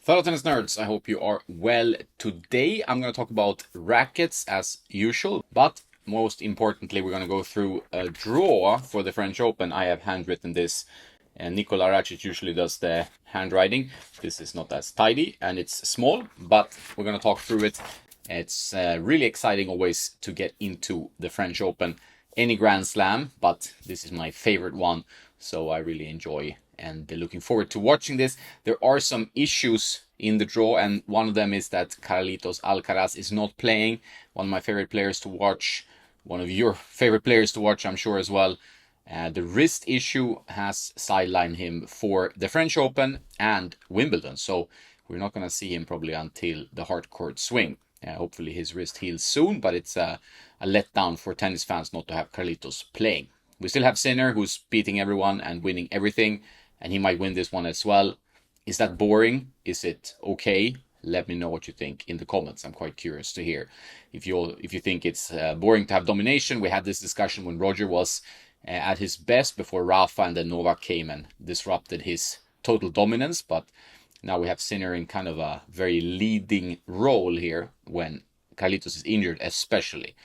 Fellow tennis nerds, I hope you are well. Today I'm going to talk about rackets as usual, but most importantly, we're going to go through a draw for the French Open. I have handwritten this, and Nikola Racic usually does the handwriting. This is not as tidy and it's small, but we're going to talk through it. It's really exciting always to get into the French Open. Any Grand Slam, but this is my favorite one, so I really enjoy and looking forward to watching this. There are some issues in the draw, and one of them is that Carlitos Alcaraz is not playing. One of my favorite players to watch, one of your favorite players to watch, I'm sure as well. The wrist issue has sidelined him for the French Open and Wimbledon, so we're not going to see him probably until the hard court swing. Hopefully his wrist heals soon, but it's a letdown for tennis fans not to have Carlitos playing. We still have Sinner, who's beating everyone and winning everything, and he might win this one as well. Is that boring? Is it okay? Let me know what you think in the comments. I'm quite curious to hear if you think it's boring to have domination. We had this discussion when Roger was at his best before Rafa and then Novak came and disrupted his total dominance. But now we have Sinner in kind of a very leading role here when Carlitos is injured, especially.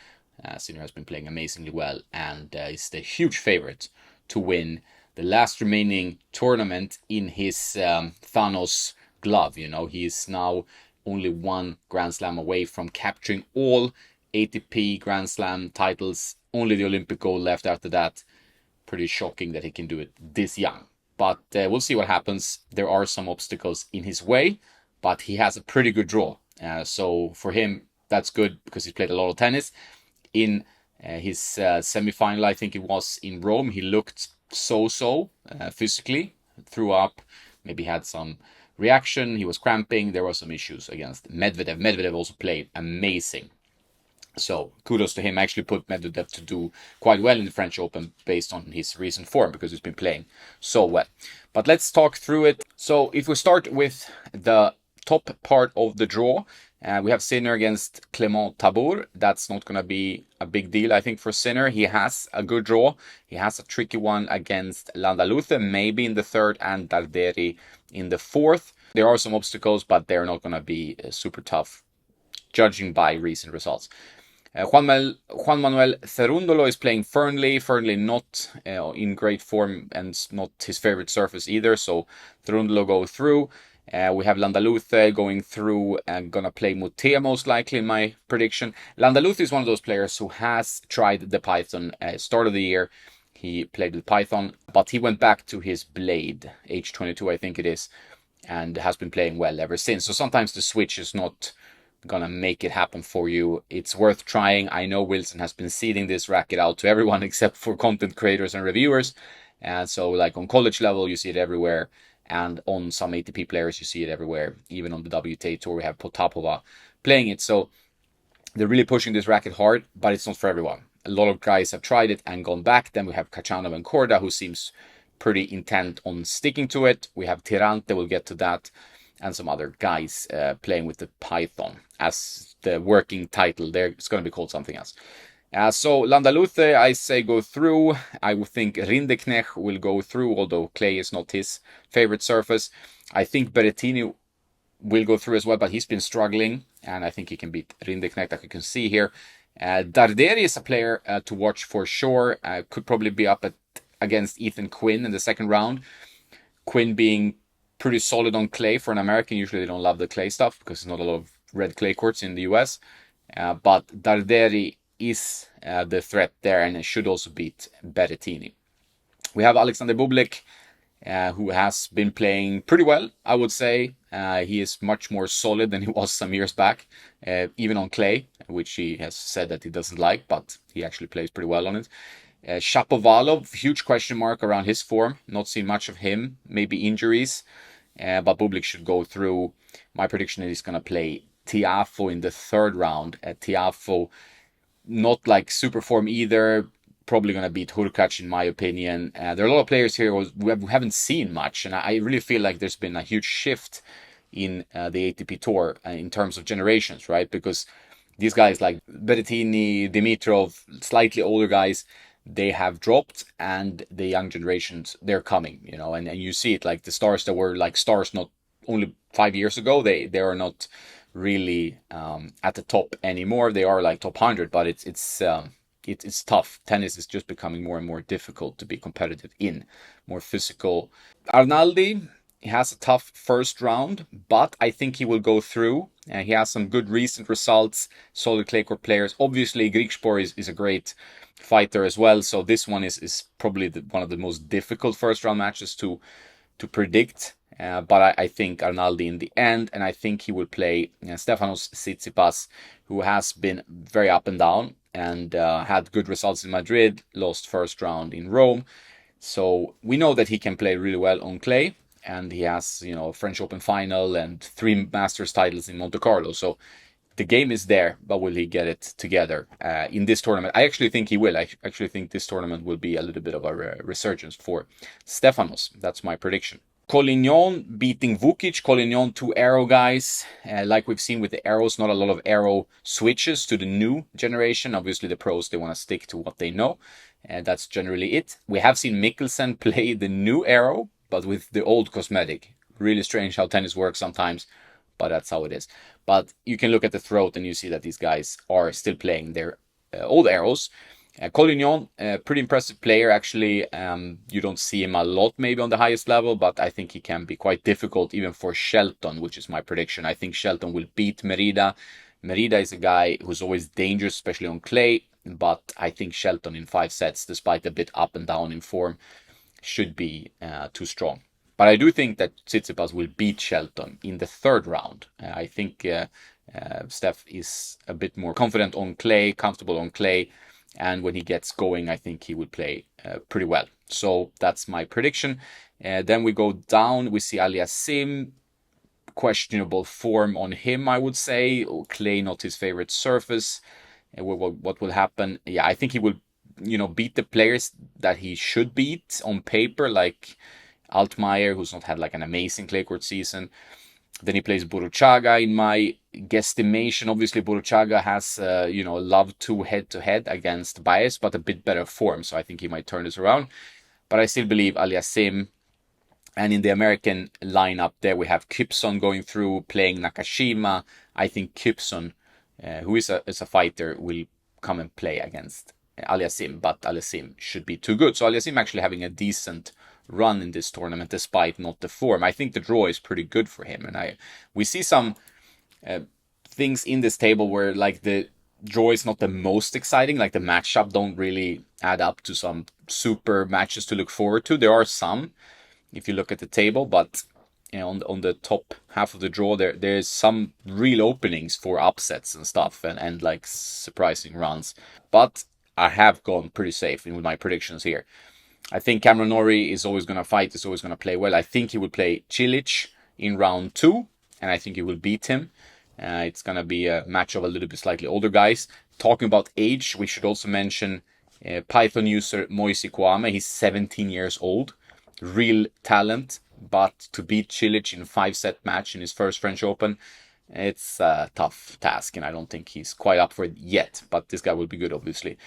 Sinner has been playing amazingly well and is the huge favorite to win the last remaining tournament in his Thanos glove. You know, he is now only one Grand Slam away from capturing all ATP Grand Slam titles. Only the Olympic gold left after that. Pretty shocking that he can do it this young. But we'll see what happens. There are some obstacles in his way, but he has a pretty good draw. So for him, that's good because he's played a lot of tennis. In his semi-final, I think it was in Rome, he looked so physically, threw up, maybe had some reaction, he was cramping, there were some issues against Medvedev. Medvedev also played amazing. So kudos to him. I actually put Medvedev to do quite well in the French Open based on his recent form because he's been playing so well. But let's talk through it. So if we start with the top part of the draw, we have Sinner against Clement Tabor. That's not going to be a big deal, I think, for Sinner. He has a good draw. He has a tricky one against Landaluce, maybe in the third, and Darderi in the fourth. There are some obstacles, but they're not going to be super tough, judging by recent results. Juan Manuel Cerundolo is playing Fernley. Fernley not in great form and not his favorite surface either, so Cerundolo go through. We have Landaluce going through and gonna play Mute most likely in my prediction. Landaluce is one of those players who has tried the Python start of the year. He played with Python, but he went back to his Blade, H22 I think it is, and has been playing well ever since. So sometimes the switch is not gonna make it happen for you. It's worth trying. I know Wilson has been seeding this racket out to everyone except for content creators and reviewers. And so like on college level, you see it everywhere. And on some ATP players, you see it everywhere. Even on the WTA Tour, we have Potapova playing it. So they're really pushing this racket hard, but it's not for everyone. A lot of guys have tried it and gone back. Then we have Kachanov and Korda, who seems pretty intent on sticking to it. We have Tirante, we'll get to that, and some other guys playing with the Python as the working title. There, it's going to be called something else. So Landaluce, I say go through. I would think Rindeknecht will go through, although clay is not his favorite surface. I think Berrettini will go through as well, but he's been struggling, and I think he can beat Rindeknecht, like you can see here. Darderi is a player to watch for sure. Could probably be up against Ethan Quinn in the second round. Quinn being pretty solid on clay for an American. Usually they don't love the clay stuff because there's not a lot of red clay courts in the US. But Darderi is the threat there, and it should also beat Berrettini. We have Alexander Bublik, who has been playing pretty well, I would say. He is much more solid than he was some years back, even on clay, which he has said that he doesn't like, but he actually plays pretty well on it. Shapovalov, huge question mark around his form. Not seen much of him, maybe injuries, but Bublik should go through. My prediction is he's going to play Tiafoe in the third round. Tiafoe, not like super form either. Probably going to beat Hurkacz in my opinion. There are a lot of players here who haven't seen much, and I really feel like there's been a huge shift in the ATP Tour in terms of generations, right? Because these guys like Berrettini, Dimitrov, slightly older guys, they have dropped, and the young generations, they're coming, you know, and you see it like the stars that were like stars not only 5 years ago. They are not really at the top anymore. They are like top 100, but it's tough. Tennis is just becoming more and more difficult to be competitive in, more physical. Arnaldi, he has a tough first round, but I think he will go through. He has some good recent results, solid clay court players. Obviously, Grigspor is a great fighter as well, so this one is probably one of the most difficult first round matches to predict. But I think Arnaldi in the end, and I think he will play Stefanos Tsitsipas, who has been very up and down and had good results in Madrid, lost first round in Rome. So we know that he can play really well on clay, and he has, a French Open final and 3 Masters titles in Monte Carlo. So the game is there, but will he get it together in this tournament? I actually think he will. I actually think this tournament will be a little bit of a resurgence for Stefanos. That's my prediction. Collignon beating Vukic. Collignon, 2 arrow guys. Like we've seen with the arrows, not a lot of arrow switches to the new generation. Obviously, the pros, they want to stick to what they know. And that's generally it. We have seen Mikkelsen play the new arrow, but with the old cosmetic. Really strange how tennis works sometimes, but that's how it is. But you can look at the throat and you see that these guys are still playing their old arrows. Collignon, pretty impressive player, actually. You don't see him a lot maybe on the highest level, but I think he can be quite difficult even for Shelton, which is my prediction. I think Shelton will beat Merida. Merida is a guy who's always dangerous, especially on clay, but I think Shelton in 5 sets, despite a bit up and down in form, should be too strong. But I do think that Tsitsipas will beat Shelton in the 3rd round. I think Steph is a bit more confident on clay, comfortable on clay, and when he gets going, I think he will play pretty well. So that's my prediction. Then we go down. We see Aliassim. Questionable form on him, I would say. Clay, not his favorite surface. What will happen? Yeah, I think he will, beat the players that he should beat on paper, like Altmaier, who's not had like an amazing clay court season. Then he plays Buruchaga in my guesstimation. Obviously, Buruchaga has, love to head against Baez, but a bit better form. So I think he might turn this around. But I still believe Aliassim. And in the American lineup there, we have Kipson going through, playing Nakashima. I think Kipson, who is a fighter, will come and play against Aliassim, but Aliassim should be too good. So Aliassim actually having a decent run in this tournament despite not the form. I think the draw is pretty good for him, and we see some things in this table where like the draw is not the most exciting, like the matchup don't really add up to some super matches to look forward to. There are some if you look at the table, but on the top half of the draw there's some real openings for upsets and stuff and like surprising runs. But I have gone pretty safe with my predictions here. I think Cameron Norrie is always going to fight, is always going to play well. I think he will play Cilic in round 2, and I think he will beat him. It's going to be a match of a little bit slightly older guys. Talking about age, we should also mention Python user Moise Kwame. He's 17 years old. Real talent, but to beat Cilic in a 5-set match in his first French Open, it's a tough task, and I don't think he's quite up for it yet. But this guy will be good, obviously.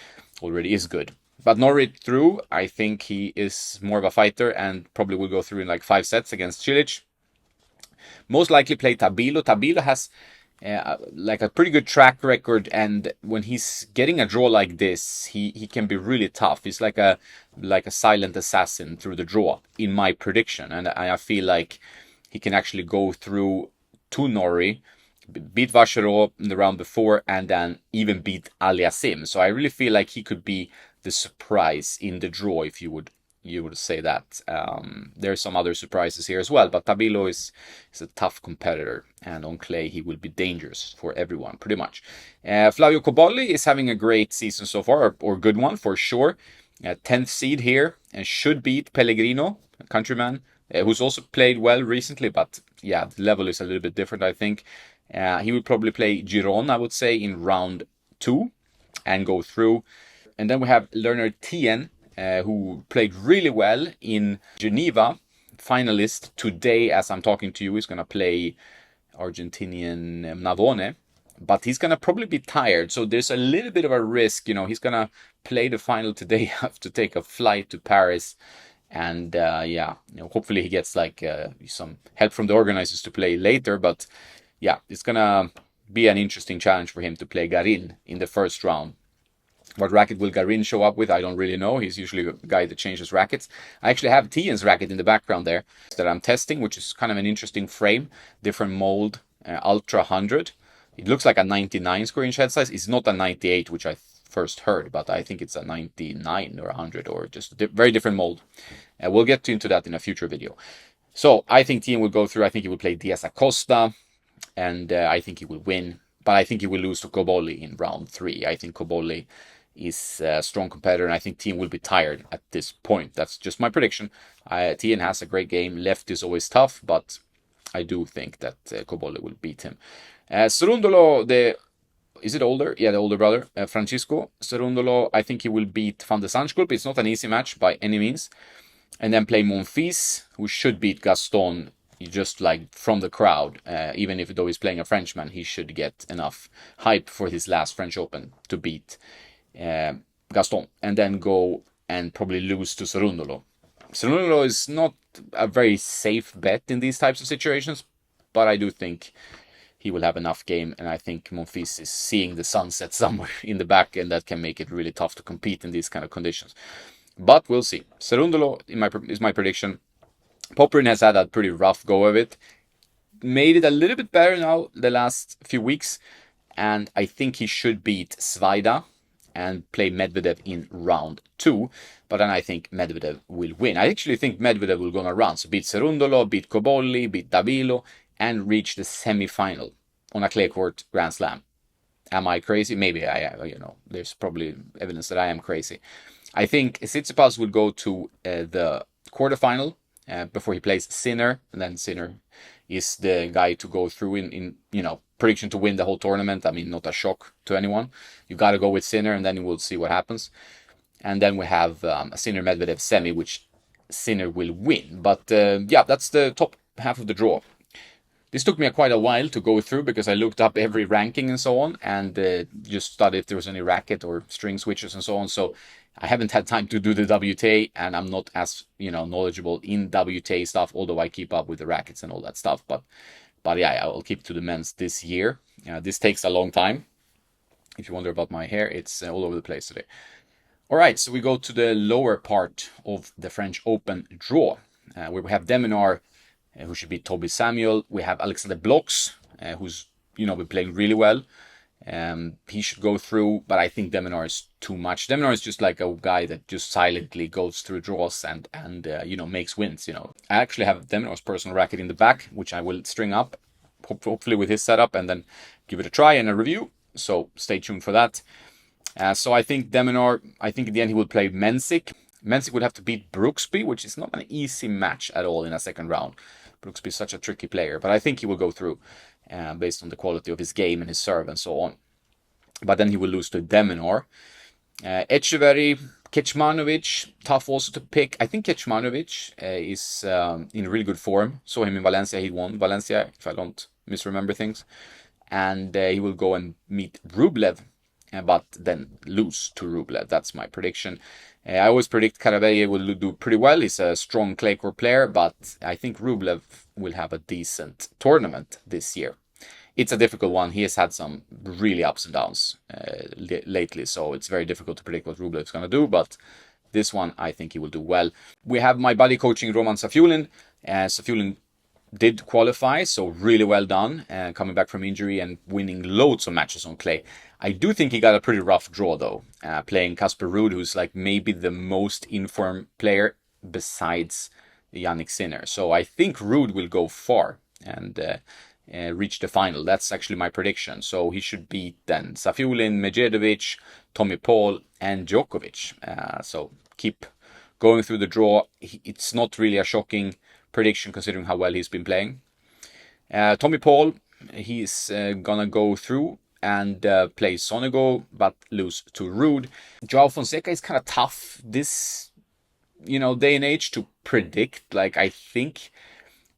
Already is good. But Norrie through, I think he is more of a fighter and probably will go through in like 5 sets against Cilic. Most likely play Tabilo. Tabilo has like a pretty good track record, and when he's getting a draw like this, he can be really tough. He's like a silent assassin through the draw, in my prediction, and I feel like he can actually go through to Norrie, beat Vacherot in the round before, and then even beat Aliassim. So I really feel like he could be the surprise in the draw, if you would say that. There's some other surprises here as well, but Tabilo is a tough competitor, and on clay he will be dangerous for everyone, pretty much. Flavio Cobolli is having a great season so far, or good one for sure. 10th seed here, and should beat Pellegrino, a countryman, who's also played well recently, but yeah, the level is a little bit different, I think. He would probably play Giron, I would say, in round 2 and go through. And then we have Leonard Tien, who played really well in Geneva, finalist today as I'm talking to you. He's going to play Argentinian Navone, but he's going to probably be tired. So there's a little bit of a risk, he's going to play the final today, have to take a flight to Paris And yeah, hopefully he gets like some help from the organizers to play later. But yeah, it's gonna be an interesting challenge for him to play Garin in the first round. What racket will Garin show up with? I don't really know. He's usually a guy that changes rackets. I actually have Tian's racket in the background there that I'm testing, which is kind of an interesting frame, different mold, Ultra 100. It looks like a 99 square inch head size. It's not a 98, which I first heard, but I think it's a 99 or 100 or just a very different mold. We'll get into that in a future video. So I think Tian will go through. I think he will play Diaz Acosta, and I think he will win. But I think he will lose to Cobolli in round 3. I think Cobolli is a strong competitor, and I think Tian will be tired at this point. That's just my prediction. Tian has a great game. Left is always tough, but I do think that Cobolli will beat him. Cerundolo, is it older? Yeah, the older brother, Francisco Cerundolo. I think he will beat Van de Sandskulp. It's not an easy match by any means. And then play Monfils, who should beat Gaston just like from the crowd. Even if though he's playing a Frenchman, he should get enough hype for his last French Open to beat Gaston. And then go and probably lose to Cerundolo. Cerundolo is not a very safe bet in these types of situations, but I do think he will have enough game, and I think Monfils is seeing the sunset somewhere in the back, and that can make it really tough to compete in these kind of conditions. But we'll see. Cerundolo is my prediction. Popperin has had a pretty rough go of it. Made it a little bit better now the last few weeks, and I think he should beat Svajda and play Medvedev in round 2. But then I think Medvedev will win. I actually think Medvedev will go on a run. So beat Cerundolo, beat Cobolli, beat Davilo, and reach the semi-final on a clay court Grand Slam. Am I crazy? Maybe I am. There's probably evidence that I am crazy. I think Tsitsipas will go to the quarterfinal before he plays Sinner, and then Sinner is the guy to go through in prediction to win the whole tournament. I mean, not a shock to anyone. You got to go with Sinner, and then we'll see what happens. And then we have a Sinner Medvedev semi, which Sinner will win. But yeah, that's the top half of the draw. This took me quite a while to go through because I looked up every ranking and so on, and just studied if there was any racket or string switches and so on. So I haven't had time to do the WTA, and I'm not as knowledgeable in WTA stuff, although I keep up with the rackets and all that stuff. But yeah, I'll keep to the men's this year. This takes a long time. If you wonder about my hair, it's all over the place today. All right, so we go to the lower part of the French Open draw, where we have Deminar, who should beat Toby Samuel. We have Alexander Bloks, who's been playing really well. He should go through, but I think Deminar is too much. Deminar is just like a guy that just silently goes through draws and makes wins. I actually have Deminar's personal racket in the back, which I will string up, hopefully with his setup, and then give it a try and a review. So stay tuned for that. So I think Deminar, in the end he will play Mensik. Mensik would have to beat Brooksby, which is not an easy match at all in a second round. Brooksby is such a tricky player, but I think he will go through based on the quality of his game and his serve and so on. But then he will lose to Deminar. Echeverry, Kecmanovic, tough also to pick. I think Kecmanovic is in really good form. Saw him in Valencia, he won Valencia, if I don't misremember things. And he will go and meet Rublev, but then lose to Rublev. That's my prediction. I always predict Karabeye will do pretty well. He's a strong clay court player, but I think Rublev will have a decent tournament this year. It's a difficult one. He has had some really ups and downs lately, so it's very difficult to predict what Rublev is going to do, but this one I think he will do well. We have my buddy coaching Roman Safiullin. Safiullin did qualify, so really well done, coming back from injury and winning loads of matches on clay. I do think he got a pretty rough draw though, playing Casper Ruud, who's like maybe the most informed player besides Jannik Sinner. So I think Ruud will go far and reach the final. That's actually my prediction. So he should beat then Safiullin, Medjedovic, Tommy Paul, and Djokovic. So keep going through the draw. It's not really a shocking prediction considering how well he's been playing. Tommy Paul, he's gonna go through and play Sonego, but lose to Ruud. Joao Fonseca is kind of tough this day and age to predict. Like, I think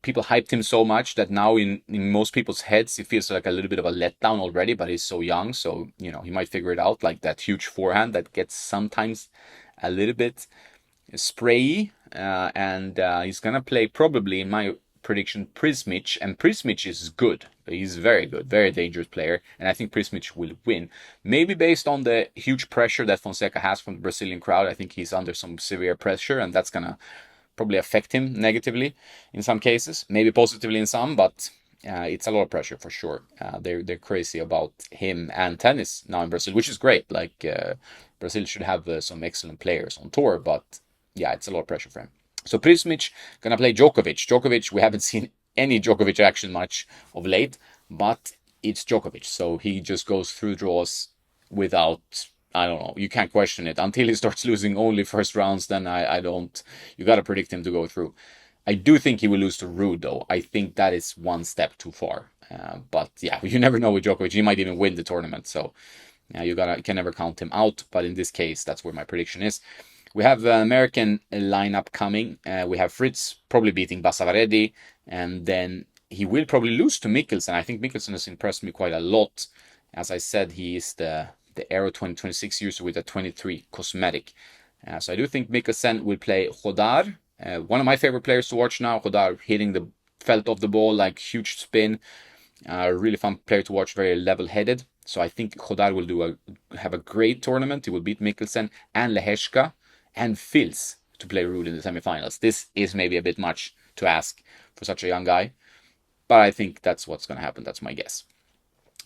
people hyped him so much that now in most people's heads it feels like a little bit of a letdown already, but he's so young, so he might figure it out. Like that huge forehand that gets sometimes a little bit sprayy, and he's gonna play probably, in my prediction, Prismic, and Prismic is good. He's very good, very dangerous player, and I think Prismic will win. Maybe based on the huge pressure that Fonseca has from the Brazilian crowd. I think he's under some severe pressure, and that's gonna probably affect him negatively in some cases, maybe positively in some, but it's a lot of pressure for sure. They're crazy about him and tennis now in Brazil, which is great. Like Brazil should have some excellent players on tour, but yeah, it's a lot of pressure for him. So Prismic gonna play Djokovic. Djokovic, we haven't seen any Djokovic action much of late, but it's Djokovic, so he just goes through draws without, I don't know. You can't question it until he starts losing only first rounds. Then I don't. You got to predict him to go through. I do think he will lose to Ruud, though. I think that is one step too far. But yeah, you never know with Djokovic. He might even win the tournament. So yeah, you can never count him out. But in this case, that's where my prediction is. We have the American lineup coming. We have Fritz probably beating Basavaredi, and then he will probably lose to Mikkelsen. I think Mikkelsen has impressed me quite a lot. As I said, he is the Aero 2026 user with a 23 cosmetic. So I do think Mikkelsen will play Hodar. One of my favorite players to watch now. Hodar hitting the felt of the ball, like huge spin. Really fun player to watch, very level-headed. So I think Hodar will have a great tournament. He will beat Mikkelsen and Leheshka and Fils to play Ruud in the semifinals. This is maybe a bit much to ask for such a young guy, but I think that's what's going to happen. That's my guess.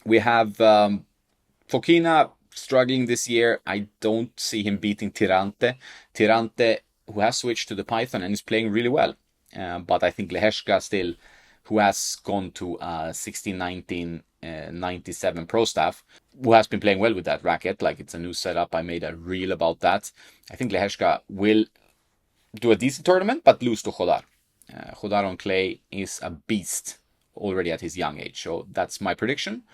We have Fokina struggling this year. I don't see him beating Tirante. Tirante, who has switched to the Python and is playing really well. But I think Leheshka still, who has gone to 16-19, 97 Pro Staff, who has been playing well with that racket. Like, it's a new setup. I made a reel about that. I think Leheshka will do a decent tournament, but lose to Hodar. Hodar on clay is a beast already at his young age. So that's my prediction.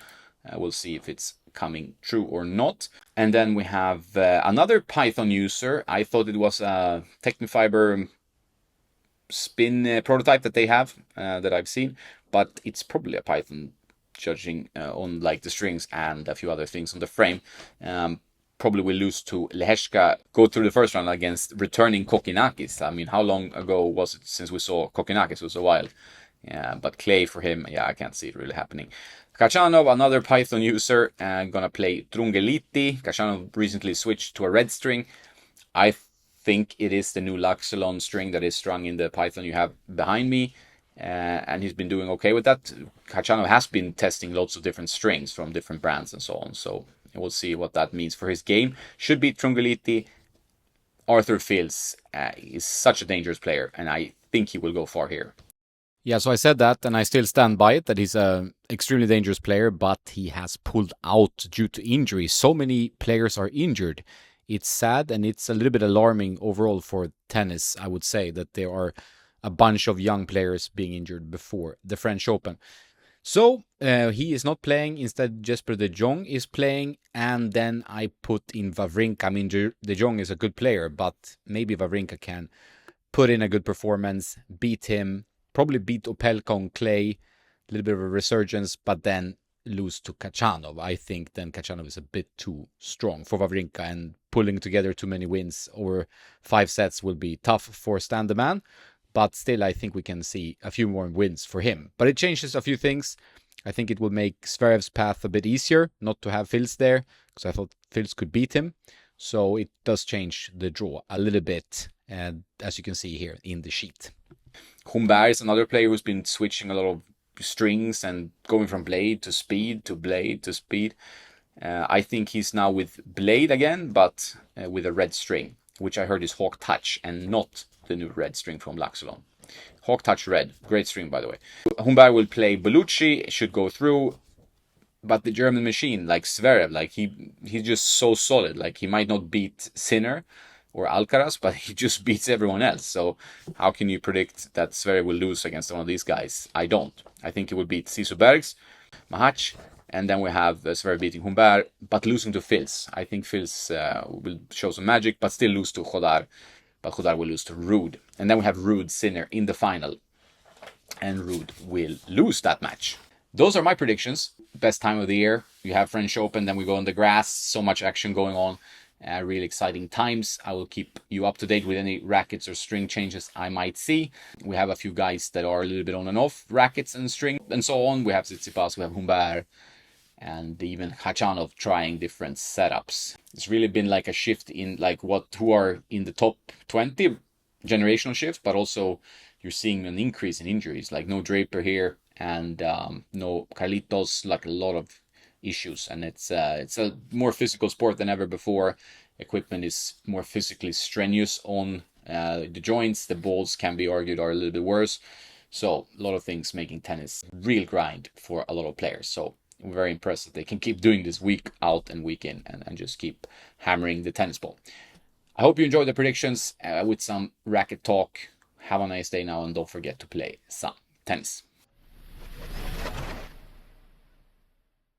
We'll see if it's coming true or not. And then we have another Python user. I thought it was a Technifiber spin prototype that they have that I've seen, but it's probably a Python, judging on like the strings and a few other things on the frame. Probably will lose to Leheshka, go through the first round against returning Kokinakis. I mean, how long ago was it since we saw Kokinakis? It was a while. Yeah, but clay for him, yeah, I can't see it really happening. Kachanov, another Python user, gonna play Trungeliti. Kachanov recently switched to a red string. I think it is the new Laxalon string that is strung in the Python you have behind me. And he's been doing okay with that. Kachanov has been testing lots of different strings from different brands and so on. So we'll see what that means for his game. Should beat Trungeliti. Arthur Fils is such a dangerous player, and I think he will go far here. Yeah, so I said that, and I still stand by it, that he's an extremely dangerous player, but he has pulled out due to injury. So many players are injured. It's sad, and it's a little bit alarming overall for tennis, I would say, that there are a bunch of young players being injured before the French Open. So he is not playing. Instead, Jesper de Jong is playing, and then I put in Wawrinka. I mean, de Jong is a good player, but maybe Wawrinka can put in a good performance, beat him, probably beat Opelka on clay, a little bit of a resurgence, but then lose to Kachanov. I think then Kachanov is a bit too strong for Wawrinka, and pulling together too many wins over 5 sets will be tough for Stan the Man. But still, I think we can see a few more wins for him. But it changes a few things. I think it will make Zverev's path a bit easier not to have Fils there, because I thought Fils could beat him. So it does change the draw a little bit, and as you can see here in the sheet. Humbert is another player who's been switching a lot of strings and going from blade to speed to blade to speed. I think he's now with blade again, but with a red string, which I heard is Hawk Touch and not the new red string from Laxalon. Hawk Touch red, great string by the way. Humbert will play Bellucci, should go through, but the German machine, like Zverev, like he's just so solid. Like, he might not beat Sinner or Alcaraz, but he just beats everyone else. So how can you predict that Zverev will lose against one of these guys? I don't. I think he will beat Sisu Bergs, Mahac, and then we have Zverev beating Humbert, but losing to Fils. I think Fils will show some magic, but still lose to Hodar. But Hodar will lose to Ruud. And then we have Ruud Sinner in the final. And Ruud will lose that match. Those are my predictions. Best time of the year. You have French Open, then we go on the grass. So much action going on. Really exciting times. I will keep you up to date with any rackets or string changes I might see. We have a few guys that are a little bit on and off rackets and string and so on. We have Tsitsipas, we have Humbert, and even Khachanov trying different setups. It's really been like a shift in like who are in the top 20, generational shift, but also you're seeing an increase in injuries. Like no Draper here and no Carlitos, like a lot of issues, and it's a more physical sport than ever before. Equipment is more physically strenuous on the joints. The balls can be argued are a little bit worse. So a lot of things making tennis real grind for a lot of players. So I'm very impressed that they can keep doing this week out and week in and just keep hammering the tennis ball. I hope you enjoyed the predictions with some racket talk. Have a nice day now and don't forget to play some tennis.